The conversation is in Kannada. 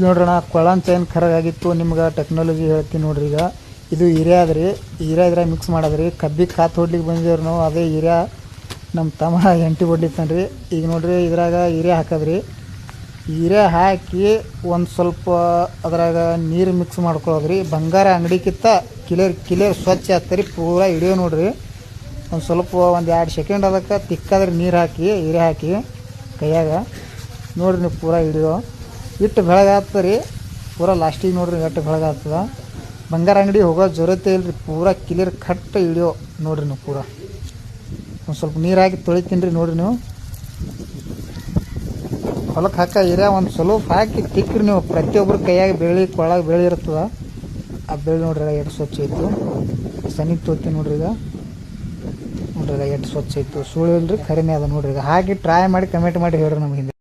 ನೋಡ್ರಣ ಕೊಳನ್ ಚೈನ್ ಖರಾಗಿತ್ತು ನಿಮ್ಗೆ ಟೆಕ್ನಾಲಜಿ ಹೇಳ್ತೀನಿ ನೋಡ್ರಿ. ಈಗ ಇದು ಹಿರಿಯ ಅದ್ರಿ, ಹಿರಿಯ ಇದ್ರಾಗ ಮಿಕ್ಸ್ ಮಾಡೋದ್ರಿ. ಕಬ್ಬಿಗೆ ಕಾತು ಹೊಡ್ಲಿಕ್ಕೆ ಬಂದಿವ್ರಿ ನಾವು. ಅದೇ ಹಿರಿಯ ನಮ್ಮ ತಮ್ಮ ಎಂಟಿ ಹೊಡ್ಲಿತ್ತಾನ್ರಿ. ಈಗ ನೋಡ್ರಿ ಇದ್ರಾಗ ಹಿರಿಯ ಹಾಕೋದ್ರಿ. ಹಿರಿಯ ಹಾಕಿ ಒಂದು ಸ್ವಲ್ಪ ಅದ್ರಾಗ ನೀರು ಮಿಕ್ಸ್ ಮಾಡ್ಕೊಳ್ಳೋದ್ರಿ. ಬಂಗಾರ ಅಂಗಡಿಕಿಂತ ಕಿಲೇರ್ ಸ್ವಚ್ಛ ಆಗ್ತರಿ, ಪೂರ ಹಿಡಿಯೋ ನೋಡ್ರಿ. ಒಂದು ಸ್ವಲ್ಪ ಒಂದು 2 ಸೆಕೆಂಡ್ ಅದಕ್ಕೆ ತಿಕ್ಕಾದ್ರೆ ನೀರು ಹಾಕಿ ಹಿರಿಯ ಹಾಕಿ ಕೈಯಾಗ ನೋಡ್ರಿ ನೀವು ಪೂರ ಹಿಡಿಯೋ ಇಟ್ಟು ಬೆಳಗಾಗ್ತದೆ ರೀ. ಪೂರ ಲಾಸ್ಟಿಗೆ ನೋಡ್ರಿ ಎಷ್ಟು ಬೆಳಗಾಗ್ತದೆ. ಬಂಗಾರ ಅಂಗಡಿ ಹೋಗೋ ಜರೂರತೆ ಇಲ್ರಿ, ಪೂರ ಕ್ಲಿಯರ್ ಕಟ್ ಹಿಡಿಯೋ ನೋಡ್ರಿ ನೀವು. ಪೂರ ಒಂದು ಸ್ವಲ್ಪ ನೀರು ಹಾಕಿ ತೊಳಿತೀನಿ ರೀ ನೋಡ್ರಿ ನೀವು. ಹೊಲಕ್ಕೆ ಹಾಕ ಹಿರಿಯ ಒಂದು ಸ್ವಲ್ಪ ಹಾಕಿ ತಿಕ್ಕ್ರಿ ನೀವು. ಪ್ರತಿಯೊಬ್ಬರು ಕೈಯಾಗ ಕೊಳಾಗ ಬೆಳೆ ಇರ್ತದೆ. ಆ ಬೆಳೆ ನೋಡ್ರಿ ಎಷ್ಟು ಸ್ವಚ್ಛ ಇತ್ತು. ಸನಿ ತೊಳ್ತೀನಿ ನೋಡ್ರಿ. ಈಗ ನೋಡ್ರಿ ಎಷ್ಟು ಸ್ವಚ್ಛ ಇತ್ತು, ಸುಳ್ಳು ಇಲ್ರಿ, ಖರೇನೇ ಅದ ನೋಡ್ರಿ. ಈಗ ಹಾಕಿ ಟ್ರೈ ಮಾಡಿ ಕಮೆಂಟ್ ಮಾಡಿ ಹೇಳ್ರಿ ನಮ್ಗೆ ಹಿಂದೆ.